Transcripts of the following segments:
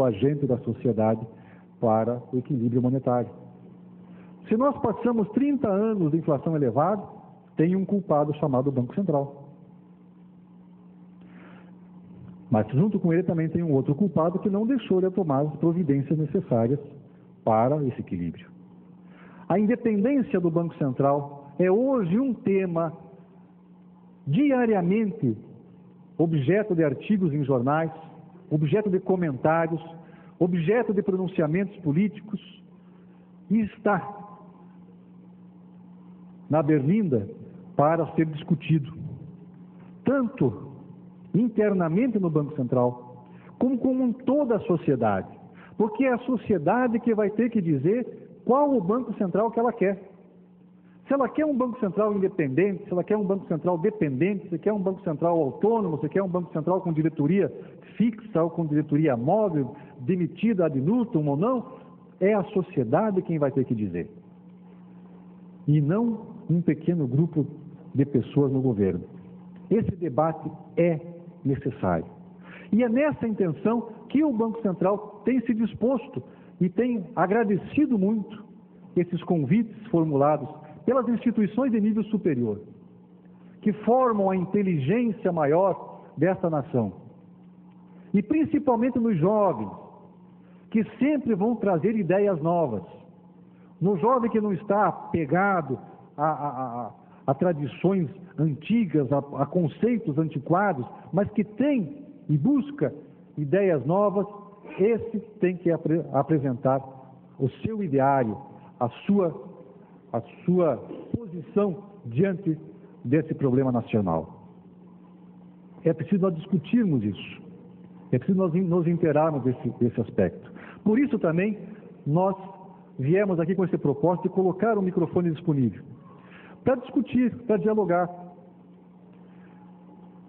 enquanto agente da sociedade para o equilíbrio monetário. Se nós passamos 30 anos de inflação elevada, tem um culpado chamado Banco Central. Mas junto com ele também tem um outro culpado que não deixou de tomar as providências necessárias para esse equilíbrio. A independência do Banco Central é hoje um tema diariamente objeto de artigos em jornais, objeto de comentários, objeto de pronunciamentos políticos, e está na berlinda para ser discutido, tanto internamente no Banco Central, como com toda a sociedade, porque é a sociedade que vai ter que dizer qual o Banco Central que ela quer. Se ela quer um Banco Central independente, se ela quer um Banco Central dependente, se quer um Banco Central autônomo, se quer um Banco Central com diretoria fixa ou com diretoria móvel, demitida ad nutum ou não, é a sociedade quem vai ter que dizer. E não um pequeno grupo de pessoas no governo. Esse debate é necessário. E é nessa intenção que o Banco Central tem se disposto e tem agradecido muito esses convites formulados pelas instituições de nível superior, que formam a inteligência maior desta nação. E principalmente nos jovens, que sempre vão trazer ideias novas. No jovem que não está apegado a tradições antigas, a conceitos antiquados, mas que tem e busca ideias novas, esse tem que apresentar o seu ideário, a sua posição diante desse problema nacional. É preciso nós discutirmos isso, é preciso nós nos inteirarmos desse aspecto. Por isso também nós viemos aqui com esse propósito de colocar o microfone disponível, para discutir, para dialogar,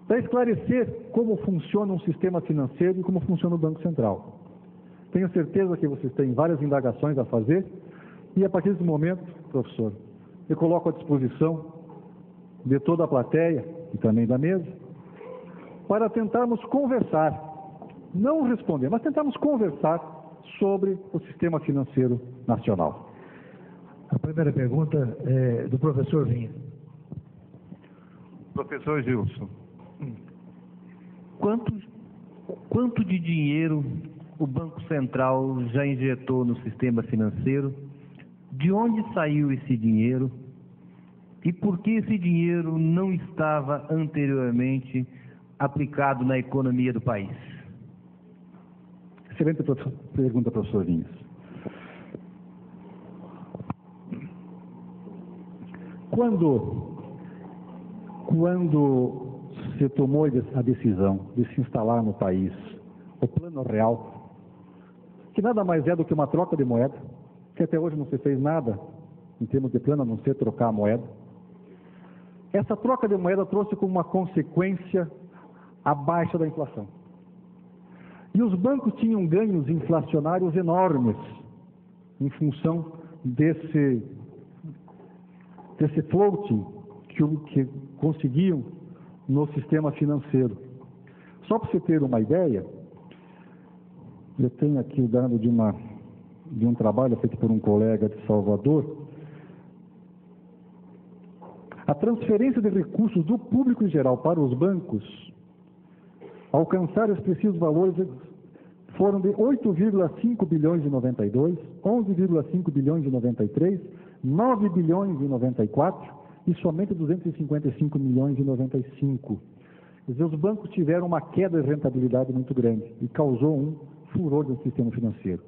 para esclarecer como funciona um sistema financeiro e como funciona o Banco Central. Tenho certeza que vocês têm várias indagações a fazer e a partir desse momento, professor, eu coloco à disposição de toda a plateia e também da mesa para tentarmos conversar, não responder, mas tentarmos conversar sobre o sistema financeiro nacional. A primeira pergunta é do professor Vinha. Professor Gilson, quanto de dinheiro o Banco Central já injetou no sistema financeiro? De onde saiu esse dinheiro? E por que esse dinheiro não estava anteriormente aplicado na economia do país? Excelente pergunta, professor Vinhas. Quando se tomou a decisão de se instalar no país o Plano Real, que nada mais é do que uma troca de moeda, que até hoje não se fez nada em termos de plano, a não ser trocar a moeda. Essa troca de moeda trouxe como uma consequência a baixa da inflação. E os bancos tinham ganhos inflacionários enormes em função desse floating que conseguiam no sistema financeiro. Só para você ter uma ideia, eu tenho aqui o dado de um trabalho feito por um colega de Salvador. A transferência de recursos do público em geral para os bancos alcançaram expressivos valores, foram de 8,5 bilhões em 92, 11,5 bilhões em 93, 9 bilhões em 94 e somente 255 milhões em 95. Quer dizer, os bancos tiveram uma queda de rentabilidade muito grande e causou um furor no sistema financeiro.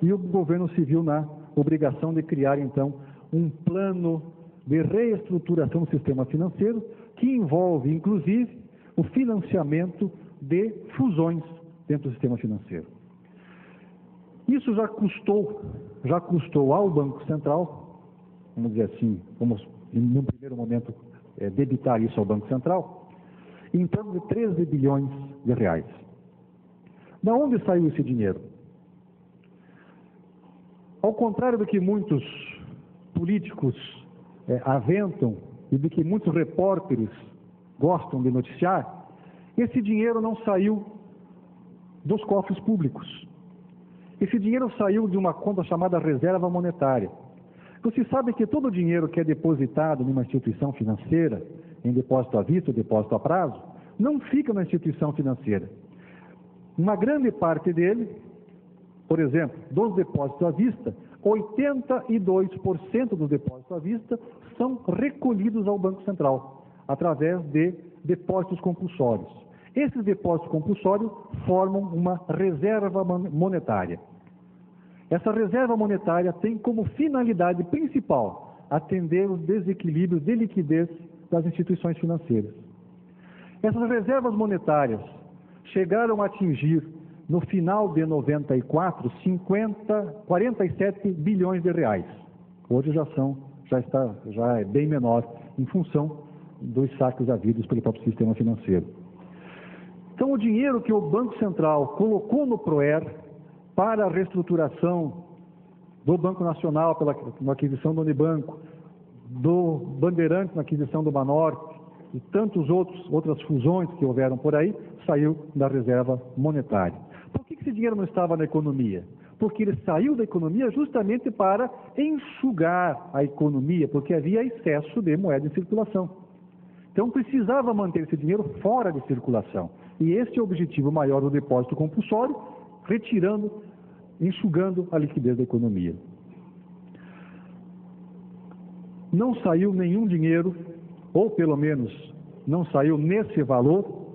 E o governo se viu na obrigação de criar, então, um plano de reestruturação do sistema financeiro que envolve, inclusive, o financiamento de fusões dentro do sistema financeiro. Isso já custou ao Banco Central, vamos dizer assim, vamos, num primeiro momento, debitar isso ao Banco Central, em torno de 13 bilhões de reais. Da onde saiu esse dinheiro? Ao contrário do que muitos políticos aventam e do que muitos repórteres gostam de noticiar, esse dinheiro não saiu dos cofres públicos. Esse dinheiro saiu de uma conta chamada reserva monetária. Você sabe que todo o dinheiro que é depositado numa instituição financeira, em depósito à vista ou depósito a prazo, não fica na instituição financeira. Uma grande parte dele, por exemplo, dos depósitos à vista, 82% dos depósitos à vista são recolhidos ao Banco Central, através de depósitos compulsórios. Esses depósitos compulsórios formam uma reserva monetária. Essa reserva monetária tem como finalidade principal atender os desequilíbrios de liquidez das instituições financeiras. Essas reservas monetárias chegaram a atingir, no final de 94, 47 bilhões de reais. Hoje já é bem menor, em função dos saques havidos pelo próprio sistema financeiro. Então, o dinheiro que o Banco Central colocou no PROER para a reestruturação do Banco Nacional na aquisição do Unibanco, do Bandeirantes na aquisição do Banorte e tantas outras fusões que houveram por aí, saiu da reserva monetária. Por que esse dinheiro não estava na economia? Porque ele saiu da economia justamente para enxugar a economia, porque havia excesso de moeda em circulação. Então precisava manter esse dinheiro fora de circulação. E esse é o objetivo maior do depósito compulsório, enxugando a liquidez da economia. Não saiu nenhum dinheiro, ou pelo menos não saiu nesse valor,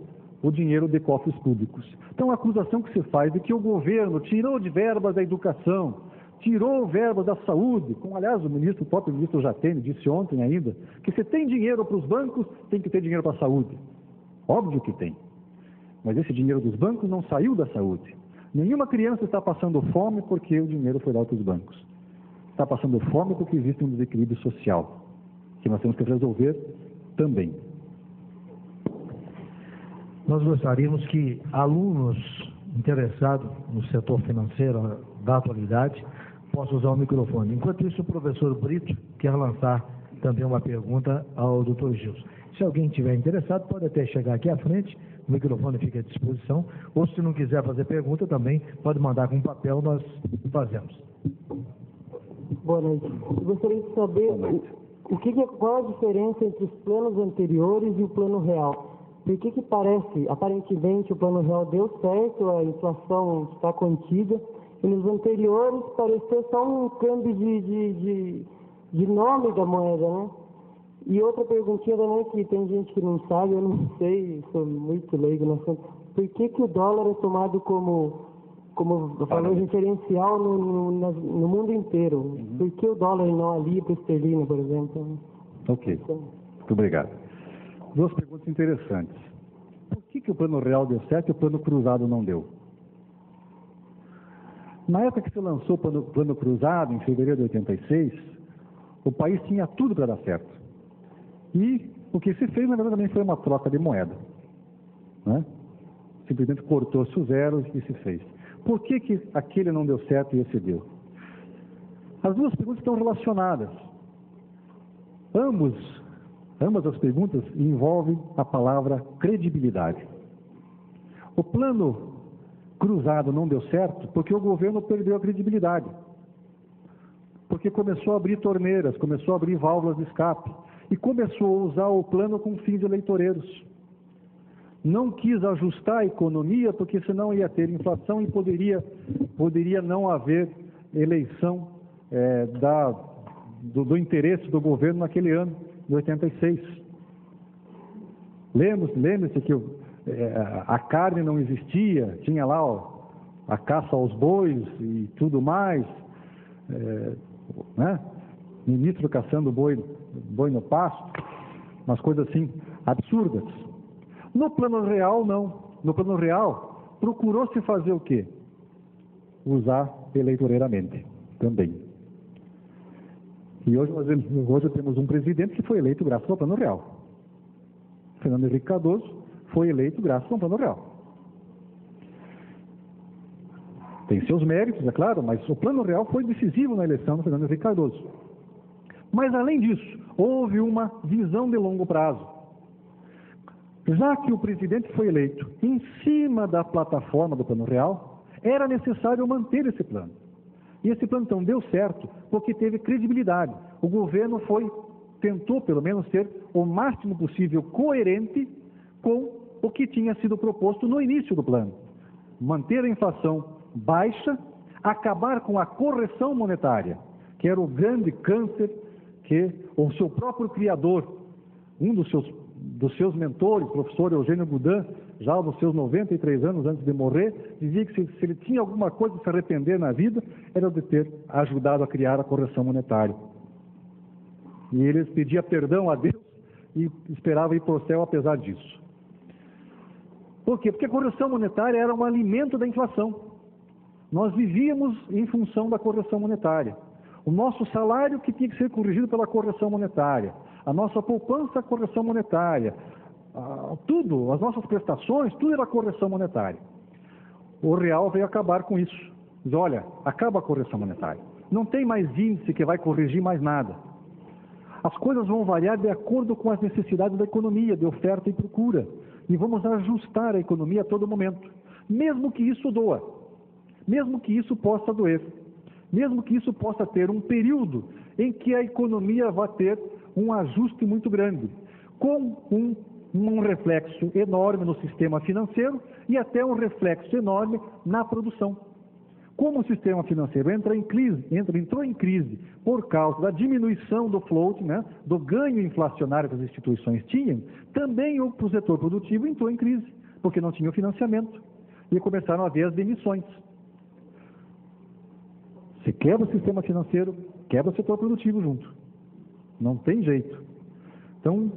o dinheiro de cofres públicos. Então a acusação que se faz de que o governo tirou de verbas da educação, tirou verbas da saúde, como aliás o próprio ministro Jatene disse ontem ainda, que se tem dinheiro para os bancos, tem que ter dinheiro para a saúde. Óbvio que tem. Mas esse dinheiro dos bancos não saiu da saúde. Nenhuma criança está passando fome porque o dinheiro foi dado para os bancos. Está passando fome porque existe um desequilíbrio social, que nós temos que resolver também. Nós gostaríamos que alunos interessados no setor financeiro da atualidade possam usar o microfone. Enquanto isso, o professor Brito quer lançar também uma pergunta ao Dr. Gilson. Se alguém estiver interessado, pode até chegar aqui à frente, o microfone fica à disposição, ou se não quiser fazer pergunta também, pode mandar com papel, nós fazemos. Boa noite. Eu gostaria de saber qual a diferença entre os planos anteriores e o plano real. Por que parece, aparentemente, o plano real deu certo, a inflação está contida, e nos anteriores pareceu só um câmbio de nome da moeda, né? E outra perguntinha também, que tem gente que não sabe, eu não sei, sou muito leigo no assunto. Por que o dólar é tomado como valor referencial no mundo inteiro? Uhum. Por que o dólar e não a libra esterlina, por exemplo? Ok, muito obrigado. Duas perguntas interessantes. Por que o plano real deu certo e o plano cruzado não deu? Na época que se lançou o plano cruzado, em fevereiro de 86, o país tinha tudo para dar certo. E o que se fez, na verdade, também foi uma troca de moeda, né? Simplesmente cortou-se os zeros e se fez. Por que aquele não deu certo e esse deu? As duas perguntas estão relacionadas. Ambas as perguntas envolvem a palavra credibilidade. O plano cruzado não deu certo porque o governo perdeu a credibilidade. Porque começou a abrir torneiras, começou a abrir válvulas de escape e começou a usar o plano com fins eleitoreiros. Não quis ajustar a economia porque senão ia ter inflação e poderia não haver eleição do interesse do governo naquele ano de 86. Lembre-se que a carne não existia, tinha lá a caça aos bois e tudo mais, né? Ministro caçando boi no pasto, umas coisas assim absurdas. No plano real, não. No plano real, procurou-se fazer o quê? Usar eleitoreiramente também. E hoje temos um presidente que foi eleito graças ao plano real. Fernando Henrique Cardoso foi eleito graças ao plano real. Tem seus méritos, é claro, mas o plano real foi decisivo na eleição do Fernando Henrique Cardoso. Mas, além disso, houve uma visão de longo prazo. Já que o presidente foi eleito em cima da plataforma do plano real, Era necessário manter esse plano. E esse plano, então, deu certo, porque teve credibilidade. O governo tentou, pelo menos, ser o máximo possível coerente com o que tinha sido proposto no início do plano. Manter a inflação baixa, acabar com a correção monetária, que era o grande câncer que o seu próprio criador, um dos seus mentores, o professor Eugênio Goudin, já nos seus 93 anos antes de morrer, dizia que se ele tinha alguma coisa a se arrepender na vida, era de ter ajudado a criar a correção monetária. E ele pedia perdão a Deus e esperava ir para o céu apesar disso. Por quê? Porque a correção monetária era um alimento da inflação. Nós vivíamos em função da correção monetária. O nosso salário que tinha que ser corrigido pela correção monetária, a nossa poupança, a correção monetária, tudo, as nossas prestações, tudo era correção monetária. O real veio acabar com isso. Diz, olha, acaba a correção monetária. Não tem mais índice que vai corrigir mais nada. As coisas vão variar de acordo com as necessidades da economia, de oferta e procura. E vamos ajustar a economia a todo momento. Mesmo que isso doa. Mesmo que isso possa doer. Mesmo que isso possa ter um período em que a economia vai ter um ajuste muito grande, com um reflexo enorme no sistema financeiro e até um reflexo enorme na produção. Como o sistema financeiro entrou em crise por causa da diminuição do float, né, do ganho inflacionário que as instituições tinham, também o setor produtivo entrou em crise, porque não tinha o financiamento e começaram a haver as demissões. Se quebra o sistema financeiro, quebra o setor produtivo junto. Não tem jeito. Então,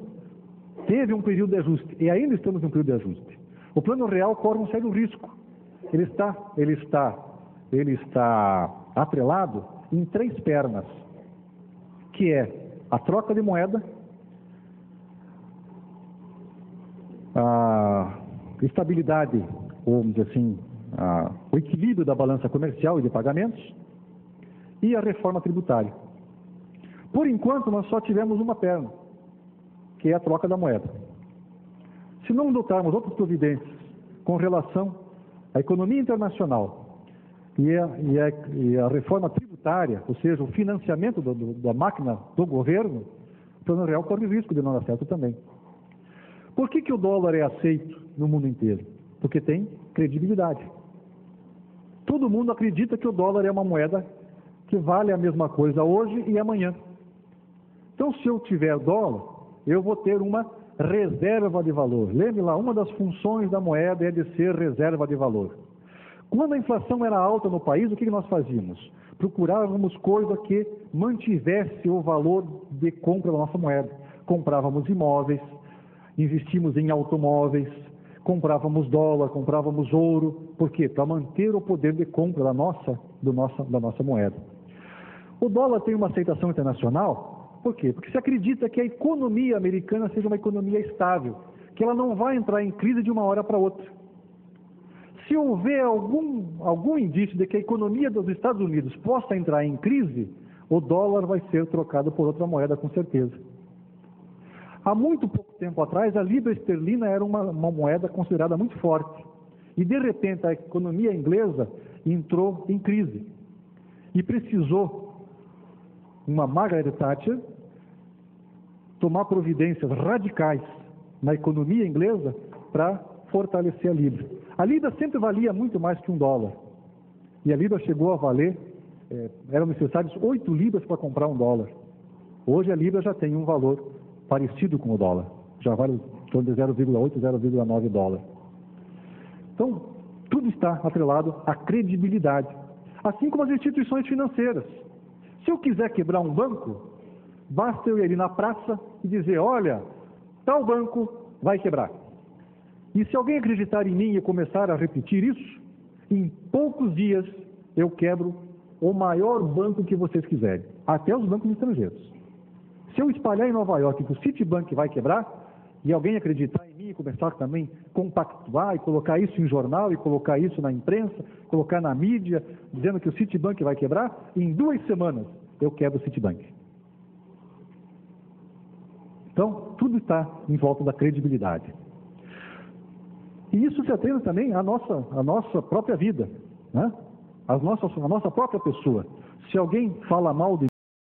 teve um período de ajuste, e ainda estamos num período de ajuste. O plano real corre um sério risco. Ele está atrelado em 3 pernas, que é a troca de moeda, a estabilidade, ou vamos dizer assim, o equilíbrio da balança comercial e de pagamentos, e a reforma tributária. Por enquanto, nós só tivemos uma perna, que é a troca da moeda. Se não adotarmos outras providências com relação à economia internacional e a reforma tributária, ou seja, o financiamento da máquina do governo, o plano real corre o risco de não dar certo também. Por que o dólar é aceito no mundo inteiro? Porque tem credibilidade. Todo mundo acredita que o dólar é uma moeda que vale a mesma coisa hoje e amanhã. Então, se eu tiver dólar, eu vou ter uma reserva de valor. Lembre lá, uma das funções da moeda é de ser reserva de valor. Quando a inflação era alta no país, o que nós fazíamos? Procurávamos coisa que mantivesse o valor de compra da nossa moeda. Comprávamos imóveis, investimos em automóveis, comprávamos dólar, comprávamos ouro. Por quê? Para manter o poder de compra da nossa moeda. O dólar tem uma aceitação internacional, por quê? Porque se acredita que a economia americana seja uma economia estável, que ela não vai entrar em crise de uma hora para outra. Se houver algum indício de que a economia dos Estados Unidos possa entrar em crise, o dólar vai ser trocado por outra moeda com certeza. Há muito pouco tempo atrás, a libra esterlina era uma moeda considerada muito forte. E, de repente, a economia inglesa entrou em crise. E precisou uma Margaret Thatcher tomar providências radicais na economia inglesa para fortalecer a libra. A libra sempre valia muito mais que $1. E a libra chegou a valer, eram necessários 8 libras para comprar $1. Hoje a libra já tem um valor parecido com o dólar. Já vale em torno de 0,8, 0,9 dólar. Então, tudo está atrelado à credibilidade. Assim como as instituições financeiras. Se eu quiser quebrar um banco, basta eu ir ali na praça e dizer, olha, tal banco vai quebrar. E se alguém acreditar em mim e começar a repetir isso, em poucos dias eu quebro o maior banco que vocês quiserem, até os bancos estrangeiros. Se eu espalhar em Nova York que o Citibank vai quebrar, e alguém acreditar em mim e começar também a compactuar e colocar isso em jornal e colocar isso na imprensa, colocar na mídia, dizendo que o Citibank vai quebrar, em 2 semanas eu quebro o Citibank. Então, tudo está em volta da credibilidade. E isso se atende também à nossa própria vida. né? A nossa própria pessoa. Se alguém fala mal de